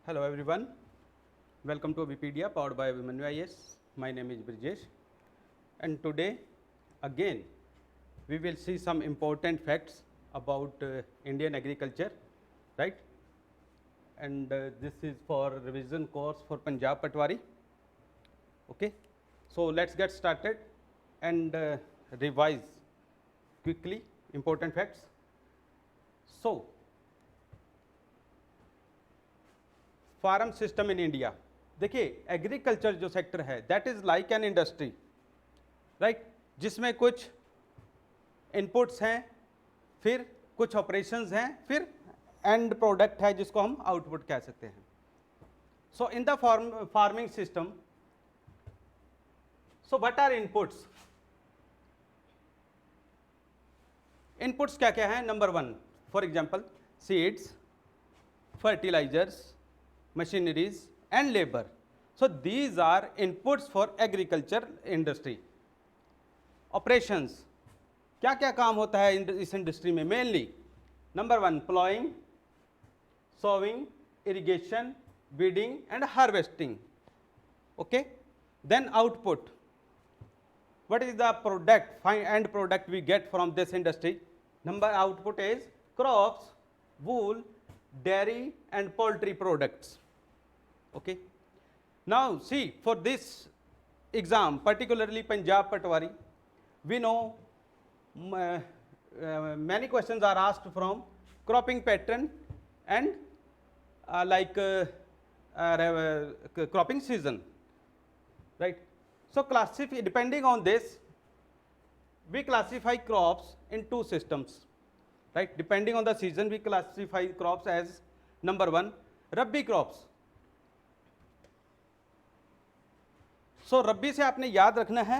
Hello everyone, welcome to Wikipedia powered by Abhimanyu IAS. My name is Brijesh and today again we will see some important facts about Indian agriculture, right? And this is for revision course for Punjab Patwari. Okay, so let's get started and revise quickly important facts. So, farm system in India, देखिए agriculture जो sector है that is like an industry, right, जिसमें कुछ inputs हैं, फिर कुछ operations हैं, फिर एंड प्रोडक्ट है जिसको हम आउटपुट कह सकते हैं. So in the farming system, so what are inputs? Inputs क्या क्या है? Number one, for example seeds, fertilisers, machineries and labor. So these are inputs for agriculture industry. Operations, क्या क्या काम होता है इस इंडस्ट्री में? Mainly number one, ploughing, sowing, irrigation, weeding and harvesting. Okay, then output, what is the product, end product we get from this industry? Number output is crops, wool, dairy and poultry products. Okay, now see, for this exam, particularly Punjab Patwari, we know many questions are asked from cropping pattern and cropping season, right? So classify, depending on this, we classify crops in two systems, right? Depending on the season, we classify crops as number one, Rabi crops. सो रब्बी से आपने याद रखना है,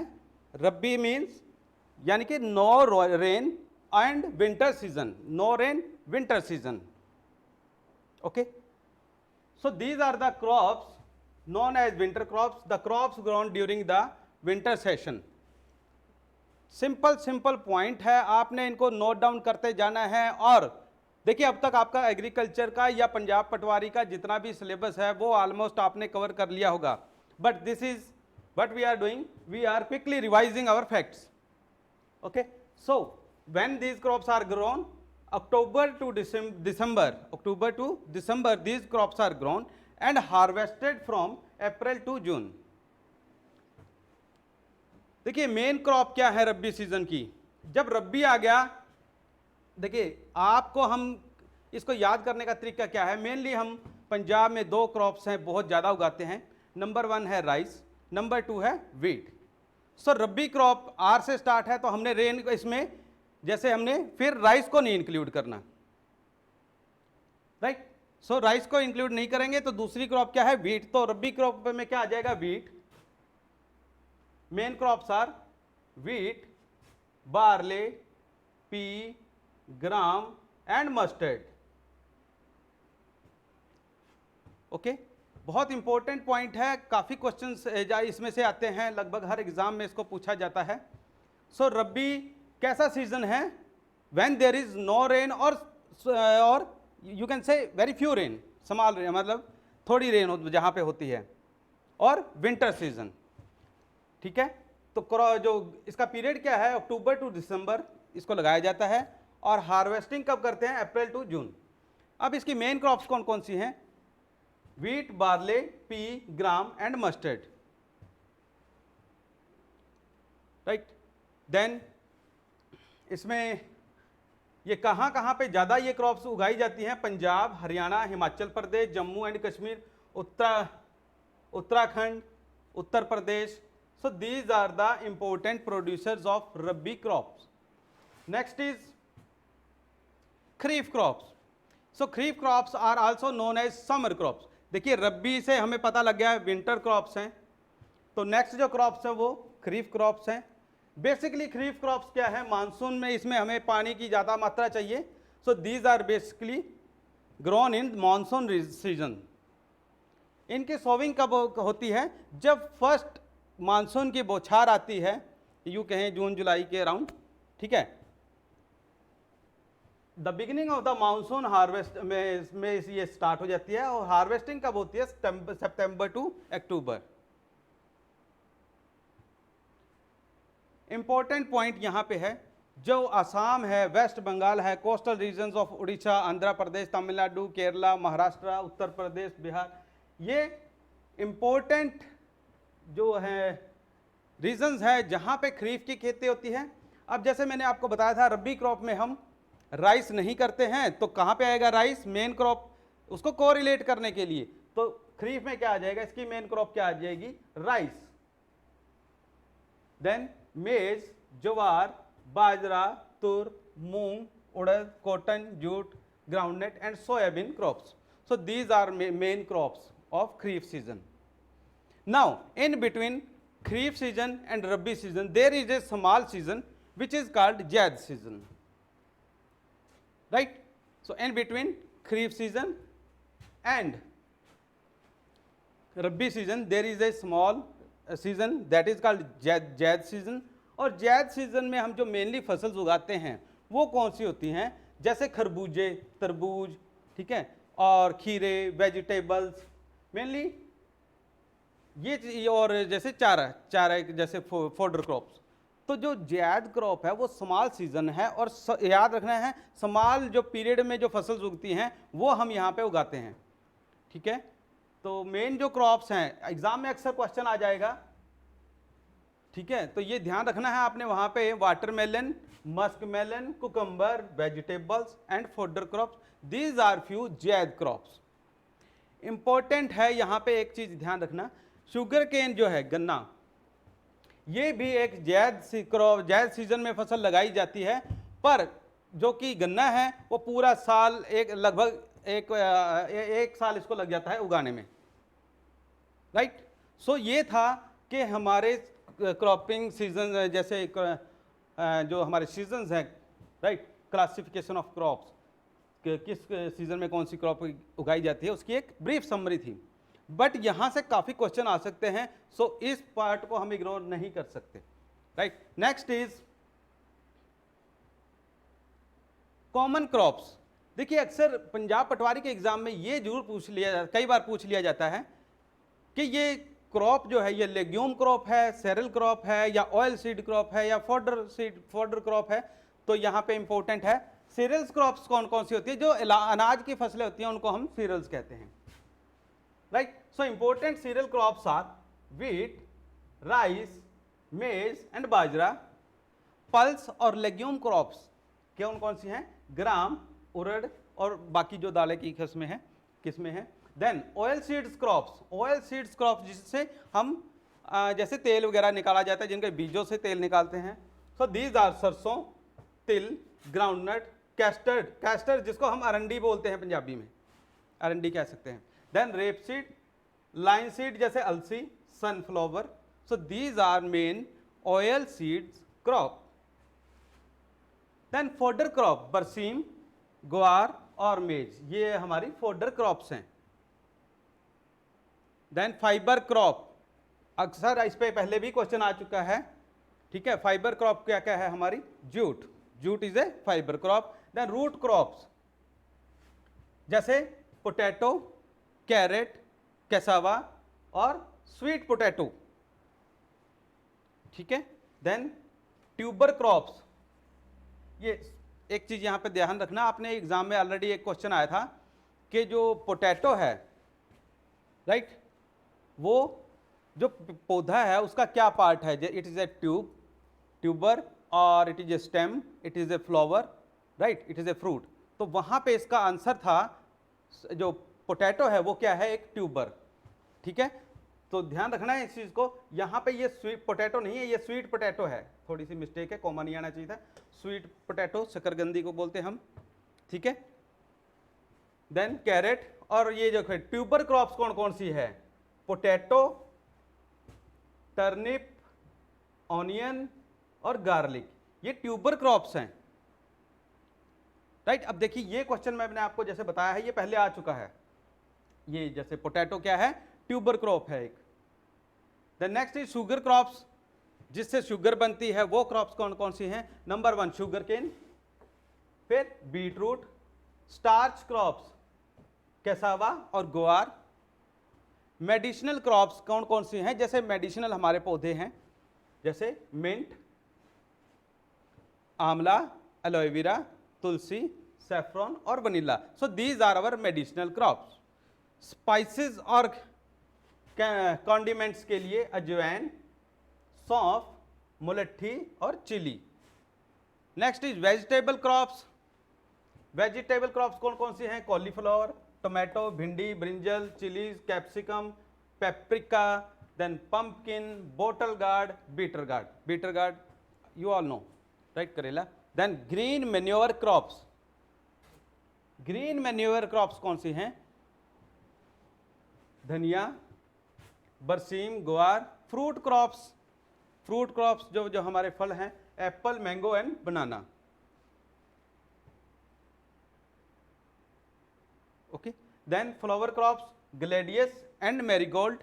रब्बी means यानी कि no rain and winter season, no rain winter season. Okay, so these are the crops known as winter crops, the crops grown during the winter session. Simple point है, आपने इनको नोट डाउन करते जाना है. और देखिए अब तक आपका एग्रीकल्चर का या पंजाब पटवारी का जितना भी सिलेबस है वो ऑलमोस्ट आपने कवर कर लिया होगा, but this is what we are doing, we are quickly revising our facts. Okay, so when these crops are grown, October to December these crops are grown and harvested from April to June. देखिए main crop क्या है रब्बी season की? जब रब्बी आ गया, देखिए आपको हम इसको याद करने का तरीका क्या है? मेनली हम पंजाब में दो क्रॉप्स हैं बहुत ज़्यादा उगाते हैं. नंबर वन है राइस, नंबर टू है wheat. So rabi crop are से स्टार्ट है, तो हमने रेन इसमें जैसे हमने फिर राइस को नहीं इंक्लूड करना, राइट? सो राइस को इंक्लूड नहीं करेंगे तो दूसरी क्रॉप क्या है? वीट. तो रब्बी क्रॉप में क्या आ जाएगा? Wheat. Main crops are wheat, barley, pea, gram and mustard. Okay, बहुत इंपॉर्टेंट पॉइंट है, काफ़ी क्वेश्चंस इसमें से आते हैं, लगभग हर एग्जाम में इसको पूछा जाता है. सो रब्बी कैसा सीजन है? When there is no rain और you can say very few rain, small rain, मतलब थोड़ी रेन जहाँ पे होती है, और विंटर सीजन. ठीक है, तो जो इसका पीरियड क्या है? अक्टूबर टू दिसंबर इसको लगाया जाता है, और हार्वेस्टिंग कब करते हैं? April to June. अब इसकी मेन क्रॉप्स कौन कौन सी हैं? Wheat, barley, pea, gram and mustard, right. Then इसमें ये कहाँ कहाँ पे ज़्यादा ये क्रॉप्स उगाई जाती हैं? Punjab, Haryana, Himachal Pradesh, Jammu and Kashmir, Uttarakhand, Uttar Pradesh. So these are the important producers of rabi crops. Next is kharif crops. So kharif crops are also known as summer crops. देखिए रब्बी से हमें पता लग गया है विंटर क्रॉप्स हैं, तो नेक्स्ट जो क्रॉप्स हैं वो खरीफ क्रॉप्स हैं. बेसिकली खरीफ क्रॉप्स क्या है? मानसून में इसमें हमें पानी की ज़्यादा मात्रा चाहिए. So these are basically grown in monsoon season. इनकी सोविंग कब होती है? जब फर्स्ट मानसून की बौछार आती है, यूँ कहें जून जुलाई के अराउंड. ठीक है, the beginning of the monsoon harvest में ये स्टार्ट हो जाती है और हार्वेस्टिंग कब होती है? September to October. Important point यहां पे है, जो असम है, वेस्ट बंगाल है, coastal regions of Orissa, Andhra Pradesh, Tamil Nadu, Kerala, Maharashtra, Uttar Pradesh, Bihar, ये इंपॉर्टेंट जो है रीजन्स है जहां पे खरीफ की खेती होती है। अब जैसे मैंने आपको बताया था रबी क्रॉप में हम राइस नहीं करते हैं, तो कहां पे आएगा राइस? मेन क्रॉप, उसको कोरिलेट करने के लिए। तो खरीफ में क्या आ जाएगा? इसकी मेन क्रॉप क्या आ जाएगी? राइस। देन मेज, jowar, bajra, toor, moong, urad, cotton, jute, groundnut and soybean crops. So these are main crops of Kharif season. Now in between Kharif season and Rabi season there is a small season which is called Zaid season, right? So in between Kharif season and Rabi season there is a small season that is called Zaid season. और Zaid season में हम जो mainly फसल उगाते हैं वो कौन सी होती हैं? जैसे खरबूजे, तरबूज, ठीक है, और खीरे, वेजिटेबल्स मेनली ये, और जैसे चारा जैसे फोडर क्रॉप्स। तो जो ज़ैद क्रॉप है वो स्मॉल सीजन है, और याद रखना है स्मॉल जो पीरियड में जो फसल उगती हैं वो हम यहाँ पे उगाते हैं, ठीक है। तो मेन जो क्रॉप्स हैं, एग्जाम में अक्सर क्वेश्चन आ जाएगा, ठीक है, तो ये ध्यान रखना है आपने वहाँ पे watermelon, muskmelon, cucumber, vegetables and fodder crops, these are few zaid crops. Important है यहाँ पे एक चीज ध्यान रखना, शुगर केन जो है, गन्ना, ये भी एक ज़ैद सीजन में फसल लगाई जाती है, पर जो कि गन्ना है वो पूरा साल लगभग एक साल इसको लग जाता है उगाने में, राइट। सो ये था कि हमारे क्रॉपिंग सीजन, जैसे जो हमारे सीजन्स हैं, राइट, क्लासिफिकेशन ऑफ क्रॉप्स, किस सीजन में कौन सी क्रॉप उगाई जाती है, उसकी एक ब्रीफ समरी थी। बट यहाँ से काफ़ी क्वेश्चन आ सकते हैं, सो इस पार्ट को हम इग्नोर नहीं कर सकते, right. Next is common crops. देखिए अक्सर पंजाब पटवारी के एग्जाम में ये जरूर कई बार पूछ लिया जाता है कि ये क्रॉप जो है ये लेग्यूम क्रॉप है, सेरल क्रॉप है, या ऑयल सीड क्रॉप है, या फोडर क्रॉप है। तो यहाँ पे इंपॉर्टेंट है सीरियल्स क्रॉप्स कौन कौन सी होती है, जो अनाज की फसलें होती हैं उनको हम सीरियल्स कहते हैं, right. So important cereal crops are wheat, rice, maize and bajra. Pulse और लेग्यूम क्रॉप्स कौन कौन सी हैं? ग्राम, उड़द और बाकी जो दालें की किस्में हैं। देन ऑयल सीड्स क्रॉप्स, जिससे हम जैसे तेल वगैरह निकाला जाता है, जिनके बीजों से तेल निकालते हैं। सो दीज आर सरसों, तिल, ग्राउंडनट, कैस्टर्ड जिसको हम अरंडी बोलते हैं, पंजाबी में अरंडी कह सकते हैं। Then rape seed, linseed जैसे अलसी, sunflower. So these are main oil seeds crop. Then fodder crop, berseem, guar और मेज, ये हमारी फोडर क्रॉप्स हैं। देन फाइबर क्रॉप, अक्सर इस पे पहले भी क्वेश्चन आ चुका है, ठीक है। फाइबर क्रॉप क्या क्या है हमारी? Jute is a fibre crop. Then root crops जैसे पोटैटो, कैरेट, कैसावा और स्वीट पोटैटो, ठीक है। देन ट्यूबर क्रॉप्स, ये एक चीज यहां पे ध्यान रखना, आपने एग्जाम में ऑलरेडी एक क्वेश्चन आया था कि जो पोटैटो है, राइट, वो जो पौधा है उसका क्या पार्ट है? इट इज ए ट्यूबर, और it is A stem, it is a flower, right, it is a fruit. तो वहां पे इसका आंसर था, जो पोटैटो है वो क्या है? एक ट्यूबर, ठीक है। तो ध्यान रखना है इस चीज को, यहाँ पे ये स्वीट पोटैटो नहीं है, ये स्वीट पोटैटो है, थोड़ी सी मिस्टेक है, कॉमा नहीं आना चाहिए था। स्वीट पोटैटो, शकरकंदी को बोलते हैं हम, ठीक है। देन कैरेट, और ये जो ट्यूबर क्रॉप्स कौन कौन सी है? पोटैटो, टर्निप, ऑनियन और गार्लिक, ये ट्यूबर क्रॉप्स हैं, राइट। अब देखिए ये क्वेश्चन मैंने आपको जैसे बताया है, ये पहले आ चुका है। ये जैसे पोटैटो क्या है? ट्यूबर क्रॉप है एक। The next is sugar crops, जिससे शुगर बनती है, वो क्रॉप्स कौन कौन सी हैं? नंबर 1 शुगर केन, फिर बीट रूट, स्टार्च क्रॉप्स कैसावा और ग्वार। मेडिसिनल क्रॉप्स कौन कौन सी हैं, जैसे मेडिसिनल हमारे पौधे हैं जैसे mint, amla, aloe vera, tulsi, saffron और vanilla. So these are our medicinal crops. Spices और कॉन्डिमेंट्स के लिए अजवाइन, सौंफ, मुलट्ठी और chilli. Next is vegetable crops. Vegetable crops कौन कौन सी हैं, cauliflower, tomato, bhindi, brinjal, chillies, capsicum, paprika, then pumpkin, bottle gourd, bitter gourd. Bitter gourd you all know right, karela. Then green manure crops. Green manure crops कौन सी हैं, धनिया, बरसीम, ग्वार। फ्रूट क्रॉप्स, फ्रूट क्रॉप्स जो जो हमारे फल हैं, apple, mango and banana. Okay, then flower crops, gladiolus and marigold.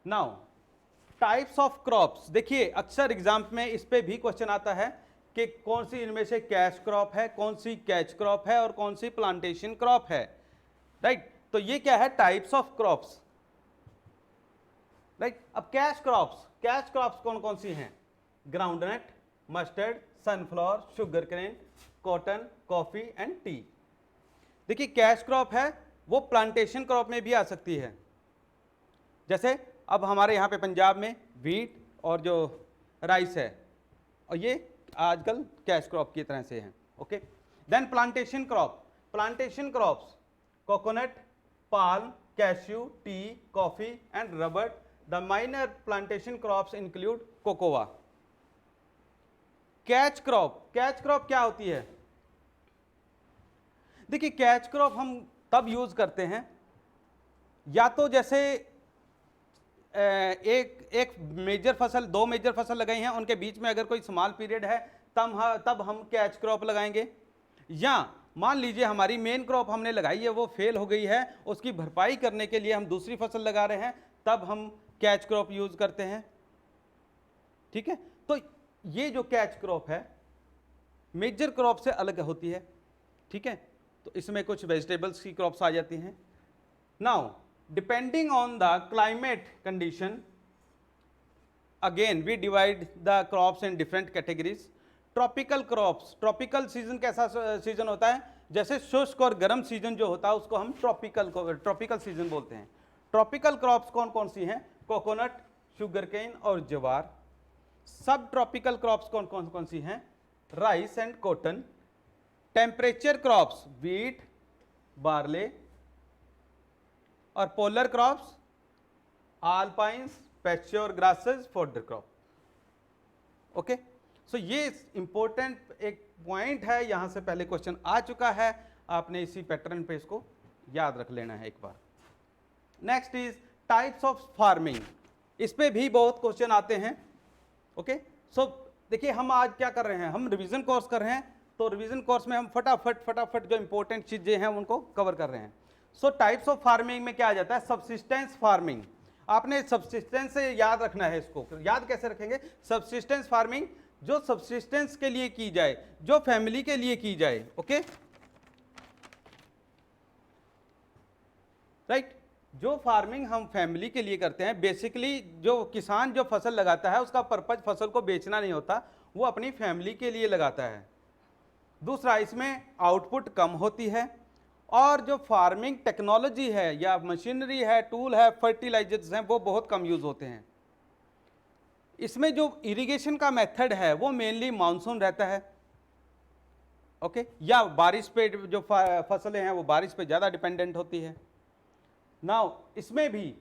Now types of crops, देखिए अक्सर एग्जाम में इस पे भी क्वेश्चन आता है कि कौन सी इनमें से कैश क्रॉप है, कौन सी कैच क्रॉप है और कौन सी प्लांटेशन क्रॉप है, राइट। तो ये क्या है, टाइप्स ऑफ क्रॉप्स, राइट। अब कैश क्रॉप्स, कैश क्रॉप्स कौन कौन सी हैं, groundnut, mustard, sunflower, sugar cane, cotton, coffee and tea. देखिए कैश क्रॉप है वो प्लांटेशन क्रॉप में भी आ सकती है, जैसे अब हमारे यहाँ पे पंजाब में व्हीट और जो राइस है, और ये आजकल कैश क्रॉप की तरह से हैं। Okay, then plantation crop, plantation crops coconut, palm, cashew, tea, coffee and rubber. The minor plantation crops include cocoa. Catch crop, catch crop क्या होती है, देखिए कैच क्रॉप हम तब यूज करते हैं या तो जैसे एक मेजर फसल, दो मेजर फसल लगाई हैं, उनके बीच में अगर कोई स्मॉल पीरियड है तब हम कैच क्रॉप लगाएंगे, या मान लीजिए हमारी मेन क्रॉप हमने लगाई है वो फेल हो गई है, उसकी भरपाई करने के लिए हम दूसरी फसल लगा रहे हैं, तब हम कैच क्रॉप यूज करते हैं। ठीक है, तो ये जो कैच क्रॉप है मेजर क्रॉप से अलग होती है। ठीक है, तो इसमें कुछ वेजिटेबल्स की क्रॉप्स आ जाती हैं। Now depending on the climate condition, again we divide the crops in different categories. Tropical crops, tropical season कैसा सीजन होता है, जैसे शुष्क और गर्म सीजन जो होता है उसको हम ट्रॉपिकल सीजन बोलते हैं। ट्रॉपिकल क्रॉप्स कौन कौन सी हैं, कोकोनट, शुगर केन और ज्वार। सब ट्रॉपिकल क्रॉप्स कौन कौन कौन सी हैं, rice and cotton. Temperature crops wheat, barley और polar crops alpines, pasture grasses, fodder crop. Okay, so ये इंपॉर्टेंट एक पॉइंट है, यहां से पहले क्वेश्चन आ चुका है, आपने इसी पैटर्न पे इसको याद रख लेना है एक बार। Next is types of farming, इस पे भी बहुत क्वेश्चन आते हैं। ओके, सो देखिए हम आज क्या कर रहे हैं, हम रिवीजन कोर्स कर रहे हैं, तो रिवीजन कोर्स में हम फटाफट जो इंपॉर्टेंट चीजें हैं उनको कवर कर रहे हैं। सो टाइप्स ऑफ फार्मिंग में क्या आ जाता है, सब्सिस्टेंस फार्मिंग। आपने सब्सिस्टेंस से याद रखना है, इसको याद कैसे रखेंगे, सब्सिस्टेंस फार्मिंग जो सब्सिस्टेंस के लिए की जाए, जो फैमिली के लिए की जाए। ओके, राइट, जो फार्मिंग हम फैमिली के लिए करते हैं, बेसिकली जो किसान जो फसल लगाता है उसका पर्पज फसल को बेचना नहीं होता, वो अपनी फैमिली के लिए लगाता है। दूसरा, इसमें आउटपुट कम होती है, और जो फार्मिंग टेक्नोलॉजी है या मशीनरी है, टूल है, फर्टिलाइजर्स हैं, वो बहुत कम यूज होते हैं। इसमें जो इरिगेशन का मेथड है वो मेनली मानसून रहता है। ओके, या बारिश पे जो फसलें हैं वो बारिश पे ज़्यादा डिपेंडेंट होती है। नाउ इसमें भी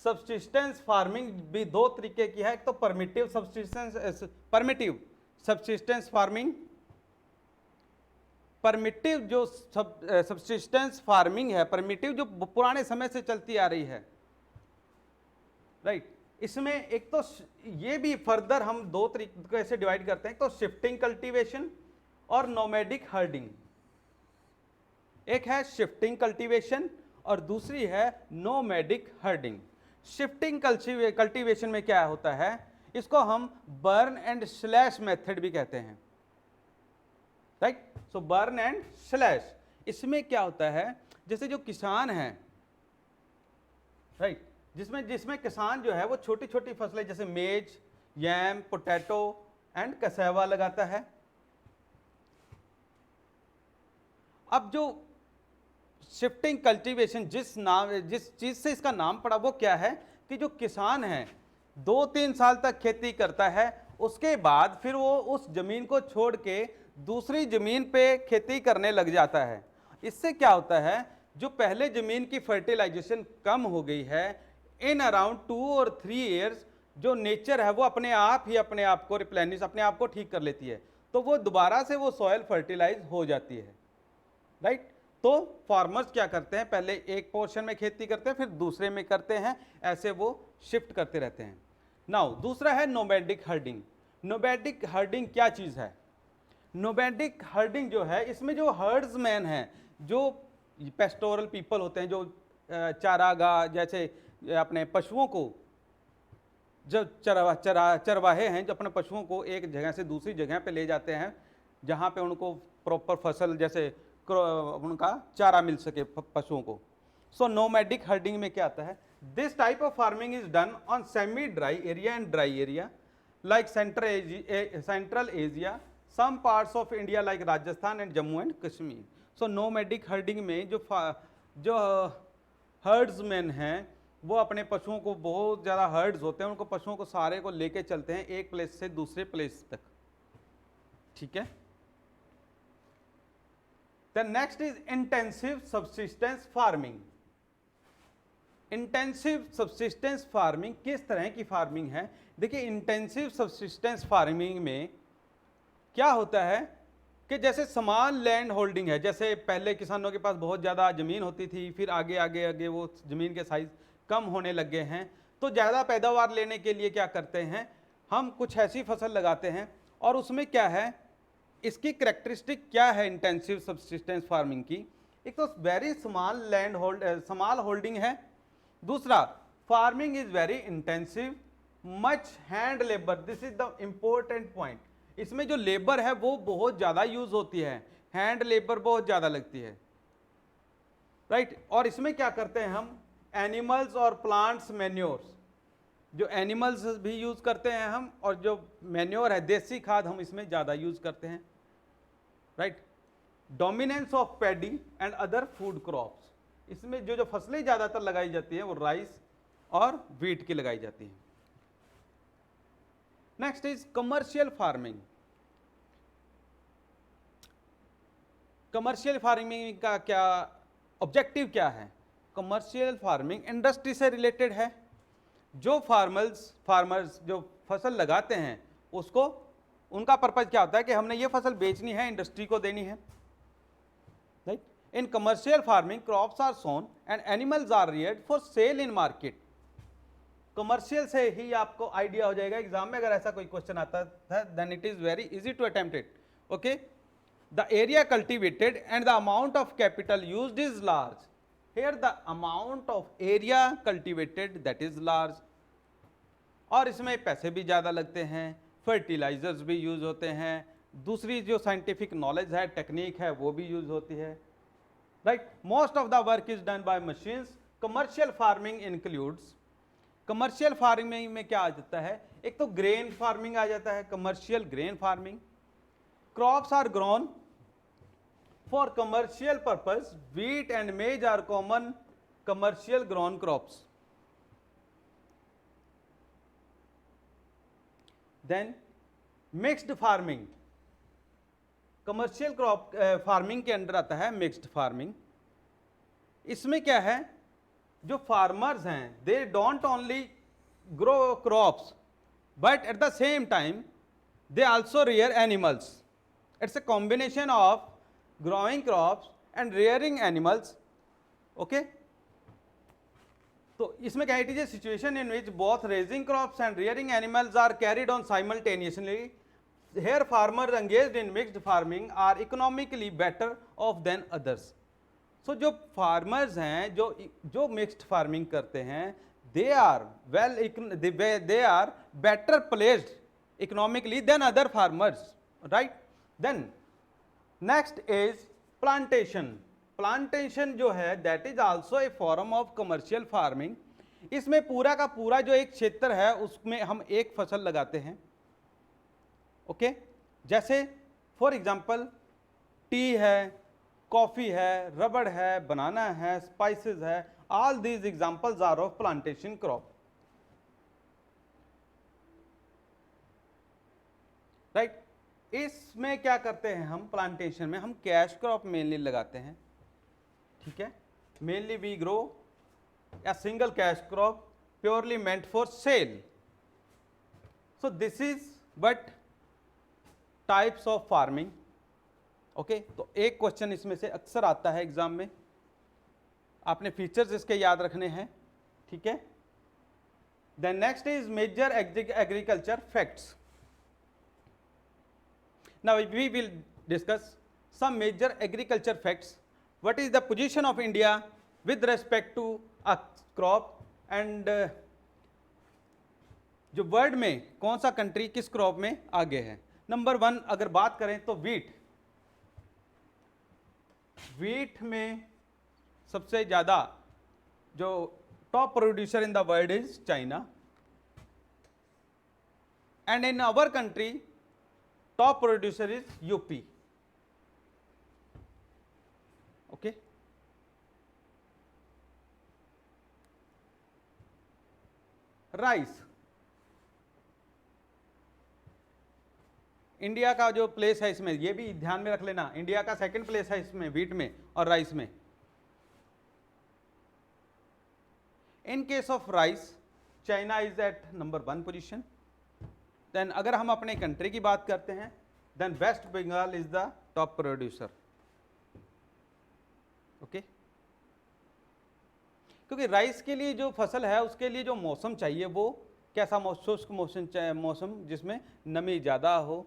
सब्सिस्टेंस फार्मिंग भी दो तरीके की है, एक तो परमिटिव सब्सिस्टेंस फार्मिंग। परमिटिव जो सब्सिस्टेंस फार्मिंग है, परमिटिव जो पुराने समय से चलती आ रही है, राइट। इसमें एक तो ये भी फर्दर हम दो तरीके से डिवाइड करते हैं, एक तो शिफ्टिंग कल्टीवेशन और नोमैडिक हर्डिंग। एक है शिफ्टिंग कल्टीवेशन और दूसरी है नोमैडिक हर्डिंग। शिफ्टिंग कल्टीवेशन में क्या होता है, इसको हम बर्न एंड स्लैश मेथड भी कहते हैं। Right. So burn and slash, इसमें क्या होता है, जैसे जो किसान हैं, राइट, जिसमें किसान जो है वो छोटी छोटी फसलें जैसे मेज, यैम, पोटैटो एंड कसेवा लगाता है। अब जो शिफ्टिंग कल्टीवेशन, जिस चीज से इसका नाम पड़ा वो क्या है कि जो किसान है 2-3 साल तक खेती करता है, उसके बाद फिर वो उस जमीन को छोड़ के दूसरी जमीन पे खेती करने लग जाता है। इससे क्या होता है, जो पहले जमीन की फर्टिलाइजेशन कम हो गई है, इन अराउंड 2 और 3 ईयर्स जो नेचर है वो अपने आप ही अपने आप को रिप्लेनिश, अपने आप को ठीक कर लेती है, तो वो दोबारा से वो सॉइल फर्टिलाइज हो जाती है, राइट। तो फार्मर्स क्या करते हैं, पहले एक पोर्शन में खेती करते हैं, फिर दूसरे में करते हैं, ऐसे वो शिफ्ट करते रहते हैं। नाउ दूसरा है नोमैडिक हर्डिंग। नोमैडिक हर्डिंग क्या चीज है? नोमैडिक हर्डिंग जो है, इसमें जो हर्ड्समैन हैं, जो पेस्टोरल पीपल होते हैं, जो चारागाह जैसे अपने पशुओं को, जो चरवाहे हैं, जो अपने पशुओं को एक जगह से दूसरी जगह पे ले जाते हैं जहाँ पे उनको प्रॉपर फसल जैसे उनका चारा मिल सके पशुओं को। सो नोमैडिक हर्डिंग में क्या आता है, this type of farming is done on semi dry area and dry area like central Asia, some parts of India like Rajasthan and Jammu and Kashmir. So nomadic herding में जो हर्ड्समैन हैं वो अपने पशुओं को, बहुत ज़्यादा हर्ड्स होते हैं, उनको पशुओं को सारे को लेके चलते हैं एक प्लेस से दूसरे प्लेस तक, ठीक है। The next is intensive subsistence farming. Intensive subsistence farming किस तरह की फार्मिंग है? देखिए, इंटेंसिव सब्सिस्टेंस फार्मिंग में क्या होता है कि जैसे समान लैंड होल्डिंग है, जैसे पहले किसानों के पास बहुत ज़्यादा ज़मीन होती थी, फिर आगे आगे आगे वो ज़मीन के साइज़ कम होने लग गए हैं, तो ज़्यादा पैदावार लेने के लिए क्या करते हैं, हम कुछ ऐसी फसल लगाते हैं। और उसमें क्या है, इसकी करेक्टरिस्टिक क्या है इंटेंसिव सब्सिस्टेंस फार्मिंग की? एक तो वेरी स्मॉल होल्डिंग है, दूसरा farming is very intensive, much hand labour, this is the important point. इसमें जो लेबर है वो बहुत ज़्यादा यूज होती है, हैंड लेबर बहुत ज़्यादा लगती है, राइट। और इसमें क्या करते हैं हम, एनिमल्स और प्लांट्स मैन्योर्स, जो एनिमल्स भी यूज करते हैं हम, और जो मैन्योर है देसी खाद हम इसमें ज़्यादा यूज करते हैं, right. Dominance of paddy and other food crops, इसमें जो फसलें ज़्यादातर लगाई जाती है वो राइस और व्हीट की लगाई जाती है। Next is commercial farming. Commercial farming का क्या ऑब्जेक्टिव क्या है? कमर्शियल फार्मिंग इंडस्ट्री से रिलेटेड है। जो फार्मर्स जो फसल लगाते हैं उसको, उनका पर्पज क्या होता है कि हमने ये फसल बेचनी है, इंडस्ट्री को देनी है, right. In commercial farming crops are sown and animals are reared for sale in market. Commercial से ही आपको आइडिया हो जाएगा, एग्जाम में अगर ऐसा कोई क्वेश्चन आता है then it is very easy to attempt it, okay. The area cultivated and the amount of capital used is large. Here the amount of area cultivated that is large, और इसमें पैसे भी ज़्यादा लगते हैं, फर्टिलाइजर्स भी यूज होते हैं, दूसरी जो साइंटिफिक नॉलेज है, टेक्निक है, वो भी यूज होती है, right. Most of the work is done by machines. Commercial farming includes, commercial farming में क्या आ जाता है, एक तो ग्रेन फार्मिंग आ जाता है, commercial grain farming. Crops are grown for commercial purpose, wheat and maize are common commercial grown crops. Then mixed farming, commercial crop farming के अंदर आता है mixed farming। इसमें क्या है, जो farmers हैं they don't only grow crops but at the same time they also rear animals. It's a combination of growing crops and rearing animals, okay। तो इसमें क्या, it is a situation in which both raising crops and rearing animals are carried on simultaneously. Here farmer engaged in mixed farming are economically better off than others. So जो farmers हैं जो mixed farming करते हैं, they are better placed economically than other farmers, right. Then next is plantation. Plantation जो है that is also a form of commercial farming. इसमें पूरा का पूरा जो एक क्षेत्र है उसमें हम एक फसल लगाते हैं। ओके जैसे फॉर एग्जांपल टी है, कॉफी है, रबड़ है, बनाना है, स्पाइसेस है, all these examples are of plantation crop. Right इसमें क्या करते हैं हम प्लांटेशन में, हम कैश क्रॉप मेनली लगाते हैं। ठीक है, mainly we grow a single cash crop purely meant for sale. So this is but types of farming. Okay तो एक क्वेश्चन इसमें से अक्सर आता है एग्जाम में, आपने फीचर्स इसके याद रखने हैं। ठीक है, then next is major agriculture facts. Now we will discuss some major agriculture facts. What is the position of India with respect to a crop and जो वर्ल्ड में कौन सा कंट्री किस क्रॉप में आगे है। नंबर 1 अगर बात करें तो वीट में सबसे ज्यादा जो top producer in the world is China, and in our country top producer is UP. Okay rice, India का जो प्लेस है इसमें, ये भी ध्यान में रख लेना, इंडिया का सेकंड प्लेस है इसमें वीट में और राइस में। In case of rice China is at number 1 position. Then अगर हम अपने कंट्री की बात करते हैं then West Bengal is the top producer. Okay क्योंकि राइस के लिए जो फसल है उसके लिए जो मौसम चाहिए वो कैसा शुष्क मौसम जिसमें नमी ज़्यादा हो।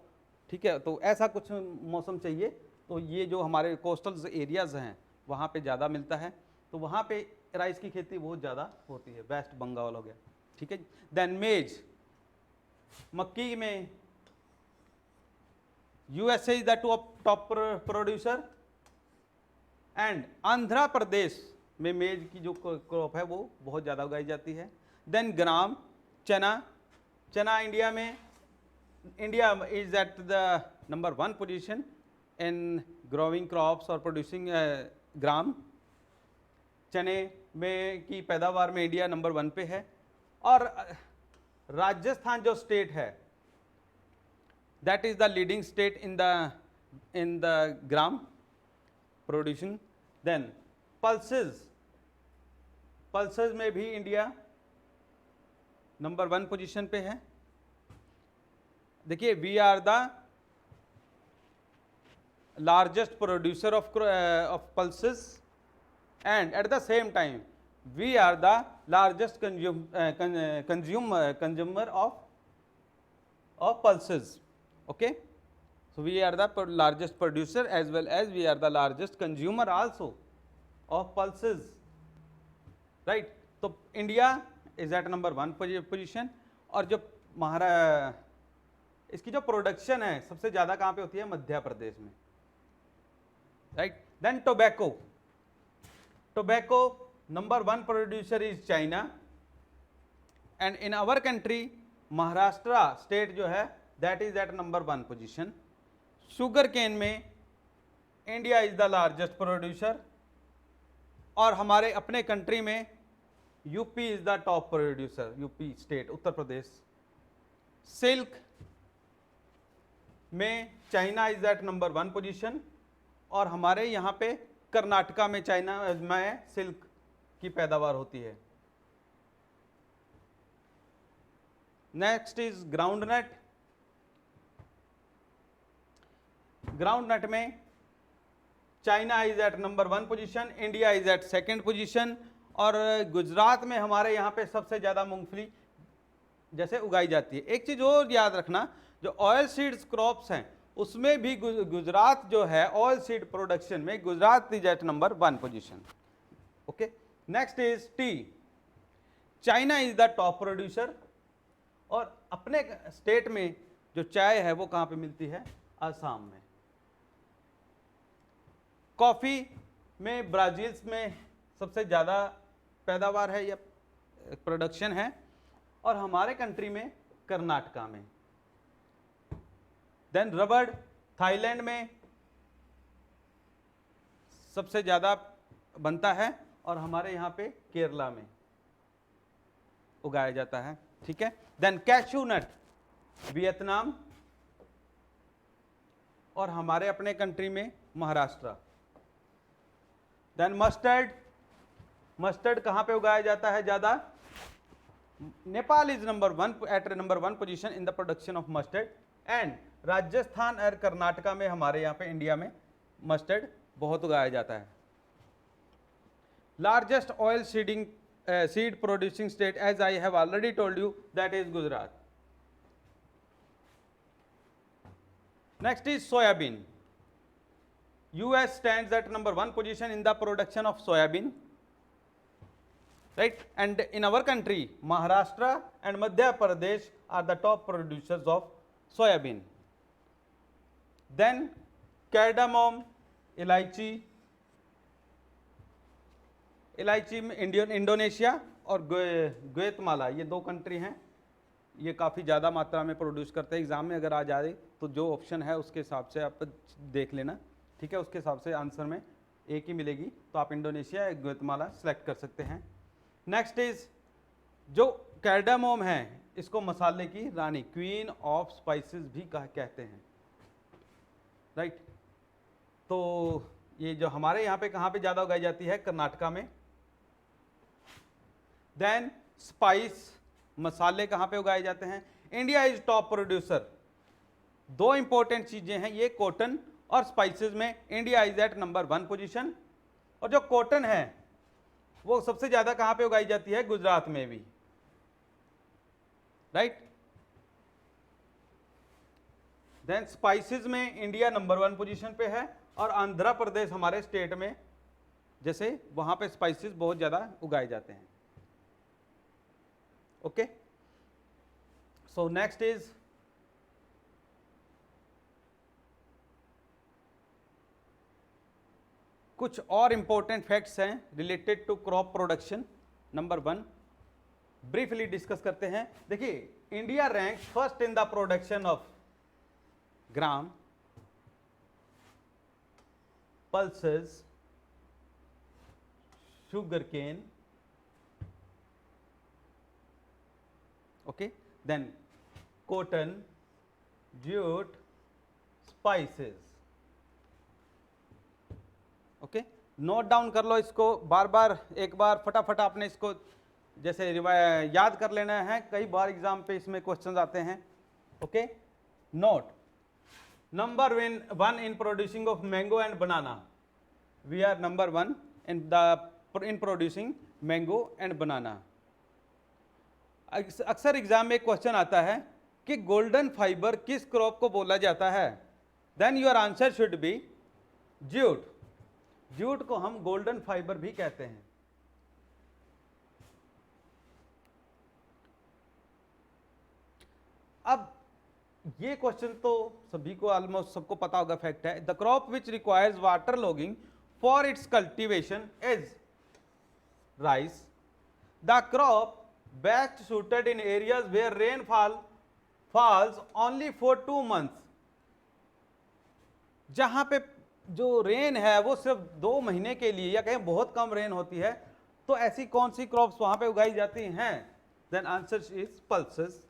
ठीक है, तो ऐसा कुछ मौसम चाहिए, तो ये जो हमारे कोस्टल एरियाज़ हैं वहाँ पे ज़्यादा मिलता है, तो वहाँ पे राइस की खेती बहुत ज़्यादा होती है। वेस्ट बंगाल हो गया। ठीक है, देन मेज, मक्की में USA is the top producer, and Andhra Pradesh में मेज की जो क्रॉप है वो बहुत ज़्यादा उगाई जाती है। देन ग्राम, चना India is at the number 1 position in growing crops और प्रोड्यूसिंग ग्राम। चने में की पैदावार में इंडिया नंबर 1 पे है। और राजस्थान जो स्टेट है that is the leading state in the gram production. Then pulses में भी इंडिया नंबर 1 पोजीशन पे है। देखिए we are the largest producer of pulses and at the same time we are the largest consumer of pulses. Okay, so we are the largest producer as well as we are the largest consumer also of pulses, right? तो India is at number 1 position. और जो इसकी जो production है सबसे ज्यादा कहाँ पे होती है, मध्य प्रदेश में, right? Then tobacco number 1 producer is China, and in our country Maharashtra state जो है that is at number 1 position. Sugar cane में India is the largest producer, और हमारे अपने कंट्री में UP is the top producer, UP state Uttar Pradesh. Silk में China is at number 1 position, और हमारे यहाँ पे कर्नाटका में चाइना में सिल्क की पैदावार होती है। Next is groundnut. ग्राउंडनट में China is at number 1 position, India is at 2nd position, और गुजरात में हमारे यहाँ पे सबसे ज़्यादा मूंगफली जैसे उगाई जाती है। एक चीज़ और याद रखना, जो ऑयल सीड्स क्रॉप्स हैं उसमें भी गुजरात जो है ऑयल सीड प्रोडक्शन में Gujarat is at number 1 position. Okay, next is tea. China is the top producer, और अपने स्टेट में जो चाय है वो कहाँ पे मिलती है, असम में। कॉफ़ी में ब्राज़ील में सबसे ज़्यादा पैदावार है या प्रोडक्शन है, और हमारे कंट्री में कर्नाटका में। देन रबड़ थाईलैंड में सबसे ज़्यादा बनता है, और हमारे यहाँ पे केरला में उगाया जाता है। ठीक है। देन कैशू नट वियतनाम, और हमारे अपने कंट्री में महाराष्ट्र। देन मस्टर्ड, मस्टर्ड कहाँ पे उगाया जाता है ज़्यादा? Nepal is number one position in the production of mustard, and Rajasthan और कर्नाटका में हमारे यहाँ पे इंडिया में मस्टर्ड बहुत उगाया जाता है। Largest oil seed producing state, as I have already told you, that is Gujarat. Next is soybean. US stands at number 1 position in the production of soybean, right? And in our country, Maharashtra and Madhya Pradesh are the top producers of soybean. Then cardamom, इलायची, इलायची में Indonesia और ग्वेतमाला, ये दो country हैं, ये काफ़ी ज़्यादा मात्रा में प्रोड्यूस करते हैं। एग्जाम में अगर आ जाए तो जो ऑप्शन है उसके हिसाब से आप देख लेना, ठीक है, उसके हिसाब से आंसर में एक ही मिलेगी, तो आप इंडोनेशिया या ग्वेतमाला सेलेक्ट कर सकते हैं। नेक्स्ट इज जो कैर्डामोम है, इसको मसाले की रानी, क्वीन ऑफ स्पाइसेस भी कहते हैं, राइट। तो ये जो हमारे यहाँ पे कहाँ पे ज़्यादा उगाई जाती है? कर्नाटका में। देन स्पाइस, मसाले कहाँ पे उगाए जाते हैं? India is top producer. दो इंपॉर्टेंट चीजें हैं ये, कॉटन और स्पाइसेस में India is at number 1 position. और जो कॉटन है वो सबसे ज्यादा कहां पे उगाई जाती है? गुजरात में भी, राइट। देन स्पाइसेस में इंडिया नंबर 1 पोजीशन पे है, और आंध्र प्रदेश हमारे स्टेट में जैसे वहां पे स्पाइसेस बहुत ज्यादा उगाए जाते हैं। ओके, सो नेक्स्ट इज कुछ और इंपॉर्टेंट फैक्ट्स हैं related to crop production. Number 1 briefly discuss करते हैं। देखिए, India rank first in the production of gram, pulses, sugar cane, okay, then cotton, jute, spices. Okay, note down कर लो इसको, बार बार एक बार फटाफट आपने इसको जैसे याद कर लेना है, कई बार एग्जाम पे इसमें क्वेश्चंस आते हैं। Okay, note number 1 in producing of mango and banana, we are number 1 in producing mango and banana. अक्सर एग्जाम में क्वेश्चन आता है कि गोल्डन फाइबर किस क्रॉप को बोला जाता है? Then your answer should be jute. Jute को हम गोल्डन फाइबर भी कहते हैं। अब ये क्वेश्चन तो सभी को ऑलमोस्ट सबको पता होगा, फैक्ट है। The crop which requires water logging for its cultivation is rice. The crop best suited in areas where rainfall falls only for 2 months। जहां पे जो रेन है वो सिर्फ 2 महीने के लिए या कहीं बहुत कम रेन होती है, तो ऐसी कौन सी क्रॉप्स वहां पे उगाई जाती हैं? Then answer is pulses.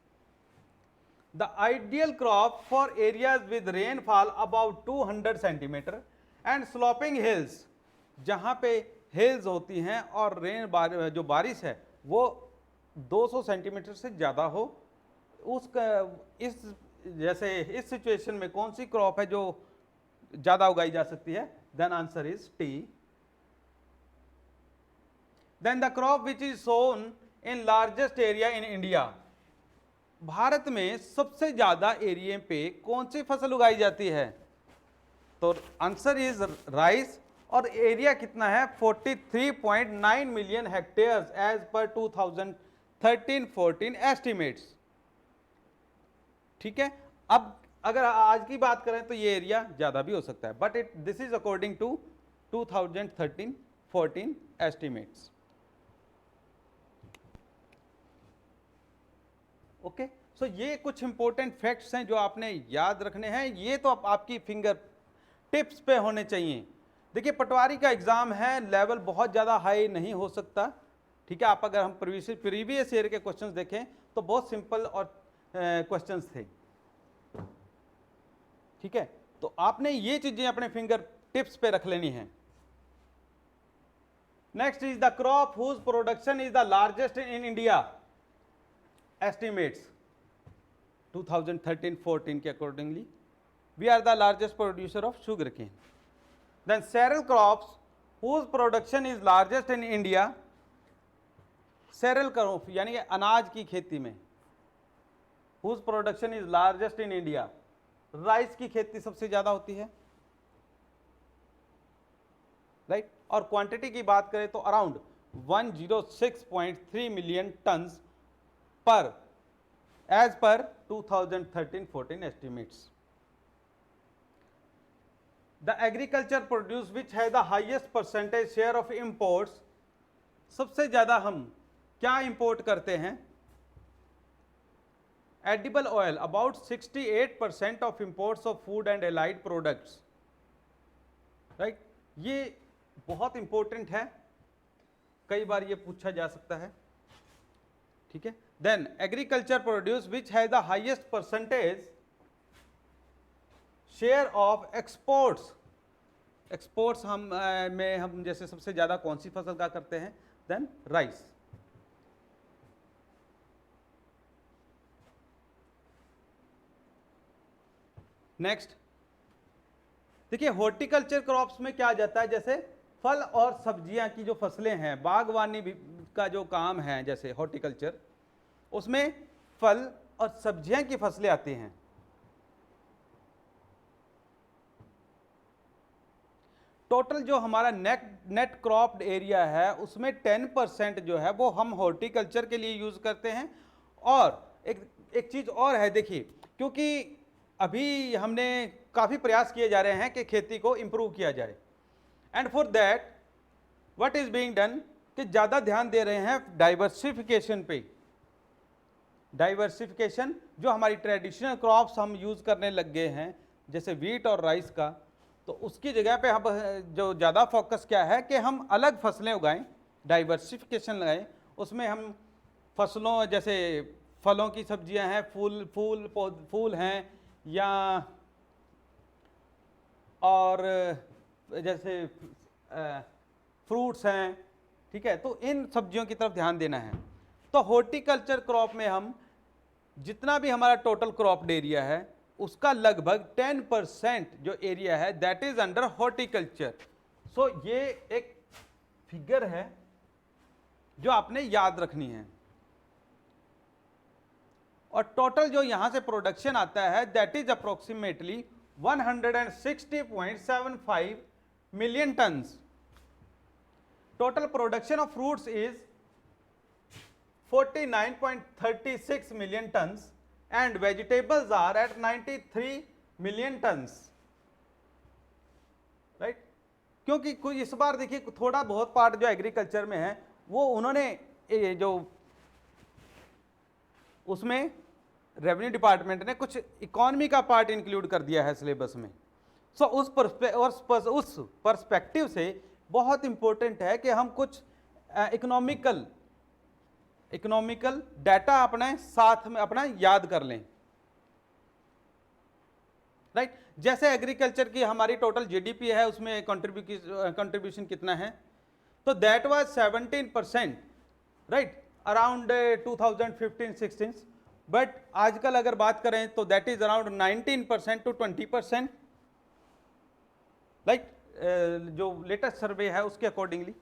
The ideal crop for areas with rainfall about 200 centimetre and sloping hills, जहां पे हिल्स होती हैं और जो बारिश है वो 200 सेंटीमीटर से ज़्यादा हो, उसका इस जैसे इस सिचुएशन में कौन सी क्रॉप है जो ज़्यादा उगाई जा सकती है? Then answer is tea. Then the crop which is sown in largest area in India, Bharat में सबसे ज़्यादा एरिया पे कौन सी फसल उगाई जाती है? तो आंसर इज राइस, और एरिया कितना है? 43.9 million hectares as per 2013-14 estimates. ठीक है, अब अगर आज की बात करें तो ये एरिया ज्यादा भी हो सकता है, but this is according to 2013-14 estimates. Okay, so ये कुछ इंपॉर्टेंट फैक्ट्स हैं जो आपने याद रखने हैं, ये तो आपकी फिंगर टिप्स पे होने चाहिए। देखिए पटवारी का एग्जाम है, लेवल बहुत ज़्यादा हाई नहीं हो सकता, ठीक है। आप अगर हम प्रीवियस ईयर के क्वेश्चंस देखें तो बहुत सिंपल और क्वेश्चंस थे, ठीक है। तो आपने ये चीजें अपने फिंगर टिप्स पे रख लेनी है। Next is the crop whose production is the largest in India, estimates 2013-14 के accordingly we are the largest producer of sugar cane. Then cereal crops whose production is largest in India, cereal crop यानी कि अनाज की खेती में, whose production is largest in India, rice की खेती सबसे ज्यादा होती है, राइट। और क्वांटिटी की बात करें तो अराउंड 106.3 मिलियन टन्स पर as per 2013-14 estimates. The agriculture produce which has the highest percentage share of imports, सबसे ज्यादा हम क्या इंपोर्ट करते हैं? Edible oil, about 68% of imports of food and allied products, right? ये बहुत इंपॉर्टेंट है, कई बार ये पूछा जा सकता है, ठीक है। Then agriculture produce which has the highest percentage share of exports, exports हम जैसे सबसे ज्यादा कौन सी फसल का करते हैं? Then rice. नेक्स्ट देखिए हॉर्टिकल्चर क्रॉप्स में क्या आ जाता है, जैसे फल और सब्जियां की जो फसलें हैं, बागवानी का जो काम है जैसे हॉर्टिकल्चर, उसमें फल और सब्जियां की फसलें आती हैं। टोटल जो हमारा नेट क्रॉप्ड एरिया है उसमें 10% जो है वो हम हॉर्टिकल्चर के लिए यूज करते हैं। और एक चीज और है, देखिए क्योंकि अभी हमने काफी प्रयास किए जा रहे हैं कि खेती को इंप्रूव किया जाए, and for that what is being done कि ज्यादा ध्यान दे रहे हैं डाइवर्सिफिकेशन पे। डाइवर्सिफिकेशन, जो हमारी ट्रेडिशनल क्रॉप्स हम यूज करने लग गए हैं जैसे वीट और राइस का, तो उसकी जगह पे हम जो ज़्यादा फोकस क्या है कि हम अलग फसलें उगाएं, डाइवर्सिफिकेशन लगाएं। उसमें हम फसलों जैसे फलों की सब्जियां हैं, फूल हैं, या और जैसे फ्रूट्स हैं, ठीक है। तो इन सब्जियों की तरफ ध्यान देना है। तो हॉर्टिकल्चर क्रॉप में हम जितना भी हमारा टोटल क्रॉप्ड एरिया है उसका लगभग 10% जो एरिया है दैट इज अंडर हॉर्टिकल्चर। सो ये एक फिगर है जो आपने याद रखनी है। और टोटल जो यहां से प्रोडक्शन आता है that is approximately 160.75 million turns. Total production of fruits is 49.36 million turns and vegetables are at 93 million tons, right? क्योंकि कुछ इस बार देखिए थोड़ा बहुत पार्ट जो एग्रीकल्चर में है वो उन्होंने जो उसमें रेवेन्यू डिपार्टमेंट ने कुछ इकोनॉमी का पार्ट इंक्लूड कर दिया है सिलेबस में। सो उस पर्सपेक्टिव से बहुत इंपॉर्टेंट है कि हम कुछ इकोनॉमिकल डाटा अपने साथ में अपना याद कर लें, राइट। जैसे एग्रीकल्चर की हमारी टोटल जीडीपी है उसमें कंट्रीब्यूशन कितना है, तो that was 17%, right, around 2015-16, but आजकल अगर बात करें तो that is around 19% to 20%, right. जो लेटेस्ट सर्वे है उसके अकॉर्डिंगली,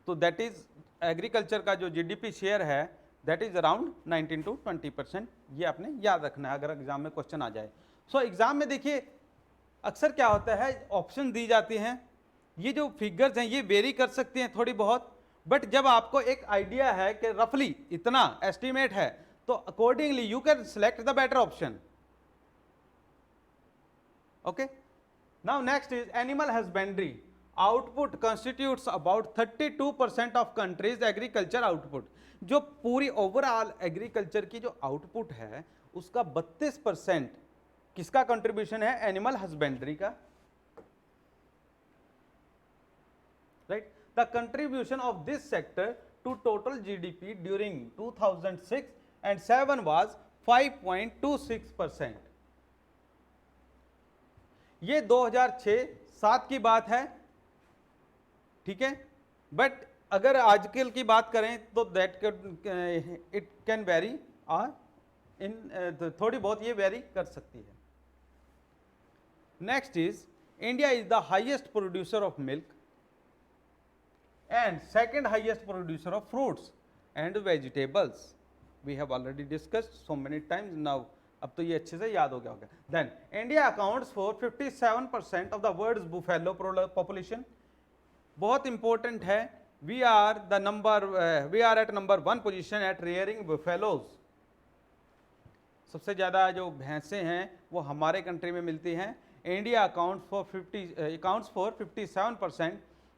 तो दैट इज एग्रीकल्चर का जो जीडीपी शेयर है दैट इज अराउंड 19 to 20%। ये आपने याद रखना है अगर एग्जाम में क्वेश्चन आ जाए। सो एग्जाम में देखिए अक्सर क्या होता है, ऑप्शन दी जाती हैं, ये जो फिगर्स हैं ये वेरी कर सकती हैं थोड़ी बहुत, बट जब आपको एक आइडिया है कि रफली इतना एस्टिमेट है तो accordingly you can select the better option. Okay, now next is animal husbandry. Output constitutes about 32% of countries agriculture output. जो पूरी ओवरऑल एग्रीकल्चर की जो आउटपुट है उसका 32% किसका कंट्रीब्यूशन है? एनिमल हस्बेंड्री का, right. The contribution of this sector to total GDP during 2006 and 7 was 5.26%। ये 2006-7 की बात है, ठीक है। बट अगर आजकल की बात करें तो that it can very in थोड़ी बहुत ये वेरी कर सकती है। Next is India is the highest producer of milk and second highest producer of fruits and vegetables. We have already discussed so many times now, अब तो ये अच्छे से याद हो गया होगा। Then India accounts for 57% of the world's buffalo population. बहुत important है, we are at number 1 position at rearing buffaloes. सबसे ज़्यादा जो भैंसें हैं वो हमारे कंट्री में मिलती हैं। India accounts for 57%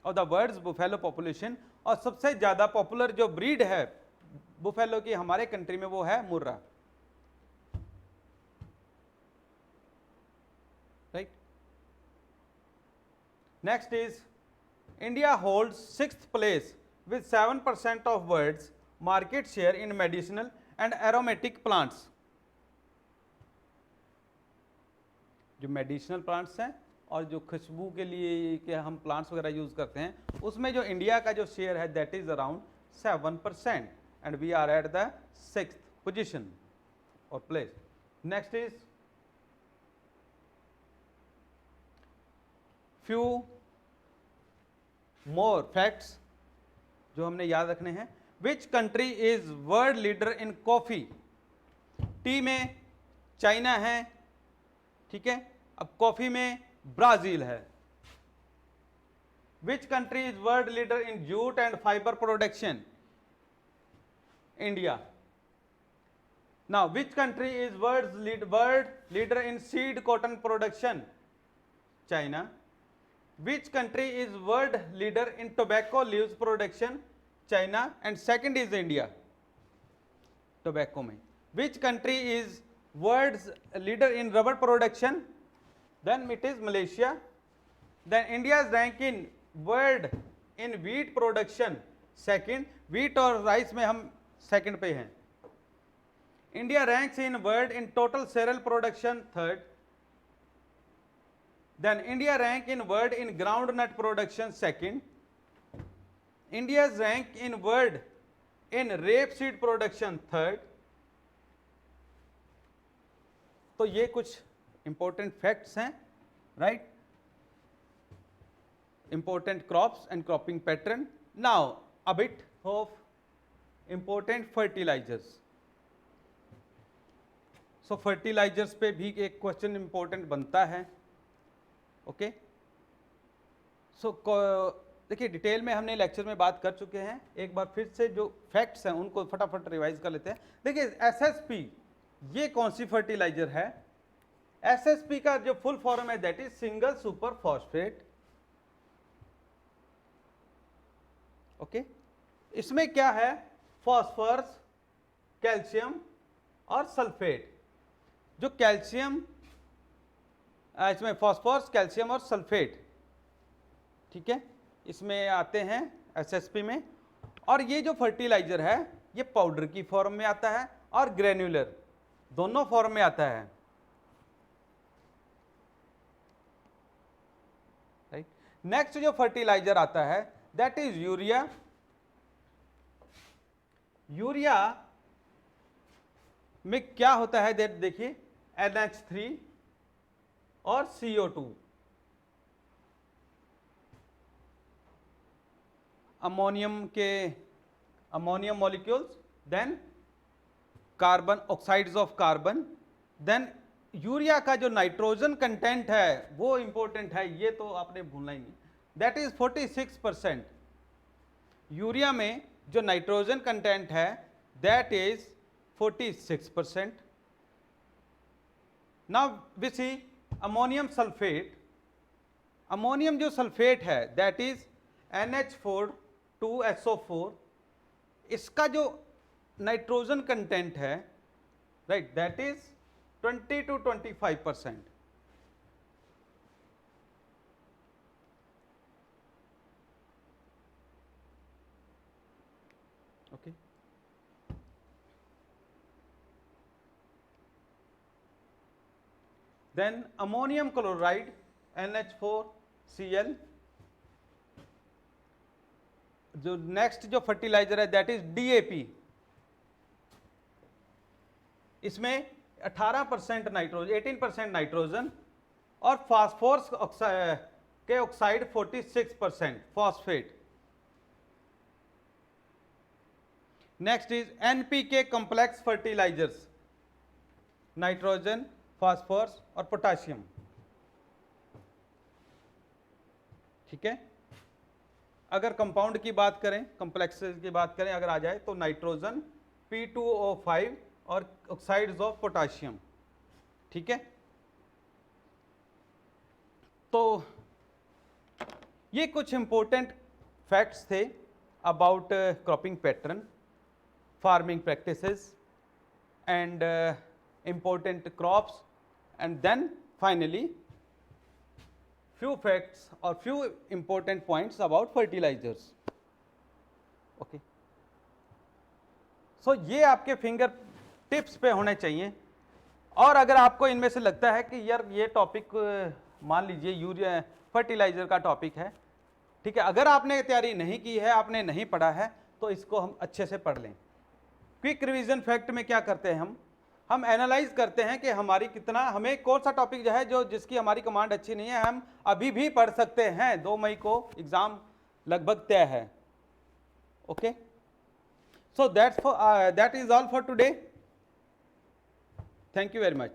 और द वर्ल्ड्स बुफेलो पॉपुलेशन, और सबसे ज़्यादा पॉपुलर जो ब्रीड है बुफेलो की हमारे कंट्री में वो है Murrah, right. Next is India holds 6th place with 7% of world's market share in medicinal and aromatic plants. जो मेडिसिनल प्लांट्स हैं और जो खुशबू के लिए के हम प्लांट्स वगैरह यूज करते हैं उसमें जो इंडिया का जो शेयर है that is around 7% and we are at the 6th position और place. Next is few more facts जो हमने याद रखने हैं। Which country is world leader in coffee? Tea में चाइना है, ठीक है। अब कॉफी में ब्राजील है। Which country is world leader in jute and fiber production? India. Now which country is world leader in seed cotton production? China. Which country is world leader in tobacco leaves production? China and second is India tobacco में। Which country is world leader in rubber production? Then it is Malaysia. Then India's rank in world in wheat production second. Wheat और rice में हम second पे हैं। India ranks in world in total cereal production third. Then India rank in world in groundnut production second. India's rank in world in rapeseed production third. तो ये कुछ important facts हैं, right. Important crops and cropping pattern. Now a bit of important fertilisers. So fertilisers पे भी एक question important बनता है, okay. सो देखिए डिटेल में हमने लेक्चर में बात कर चुके हैं, एक बार फिर से जो फैक्ट्स हैं उनको फटाफट रिवाइज कर लेते हैं। देखिए एसएसपी ये कौन सी फर्टिलाइजर है? एसएसपी का जो फुल फॉर्म है that is single super phosphate, okay. इसमें क्या है? फॉस्फोरस, कैल्शियम और सल्फेट। जो कैल्शियम इसमें फॉस्फोरस, कैल्शियम और सल्फेट, ठीक है, इसमें आते हैं एसएसपी में। और ये जो फर्टिलाइजर है ये पाउडर की फॉर्म में आता है और ग्रेन्युलर दोनों फॉर्म में आता है, राइट। नेक्स्ट जो फर्टिलाइजर आता है दैट इज यूरिया। यूरिया में क्या होता है दैट देखिए NH3 और CO2, ammonium molecules, then carbon oxides of carbon. Then urea का जो नाइट्रोजन कंटेंट है वो इंपॉर्टेंट है, ये तो आपने भूलना ही नहीं, दैट इज 46%। यूरिया में जो नाइट्रोजन कंटेंट है that is 46%। Now we see ammonium sulphate. Ammonium जो सल्फेट है दैट इज NH4 2SO4, इसका जो नाइट्रोजन कंटेंट है right that is 20 to 25%. Okay. Then ammonium chloride NH4Cl, जो नेक्स्ट जो फर्टिलाइजर है दैट इज DAP, इसमें 18% नाइट्रोजन 18% नाइट्रोजन और फास्फोरस के oxide 46% phosphate. Next is NPK complex fertilisers, nitrogen phosphorus और पोटाशियम. ठीक है, अगर कंपाउंड की बात करें कॉम्प्लेक्स की बात करें अगर आ जाए तो नाइट्रोजन P2O5 और ऑक्साइड्स ऑफ पोटाशियम. ठीक है, तो ये कुछ इंपॉर्टेंट फैक्ट्स थे about cropping pattern, farming practices and important crops, and then finally few facts or few important points about fertilizers. Okay, so ये आपके फिंगर टिप्स पे होने चाहिए. और अगर आपको इनमें से लगता है कि यार ये टॉपिक मान लीजिए यूरिया फर्टिलाइजर का टॉपिक है, ठीक है, अगर आपने तैयारी नहीं की है, आपने नहीं पढ़ा है, तो इसको हम अच्छे से पढ़ लें. क्विक रिवीजन फैक्ट में क्या करते हैं हम एनालाइज करते हैं कि हमारी कितना, हमें कौन सा टॉपिक जो है जो जिसकी हमारी कमांड अच्छी नहीं है हम अभी भी पढ़ सकते हैं. 2 मई को एग्जाम लगभग तय है. Okay, so that is all for today. Thank you very much.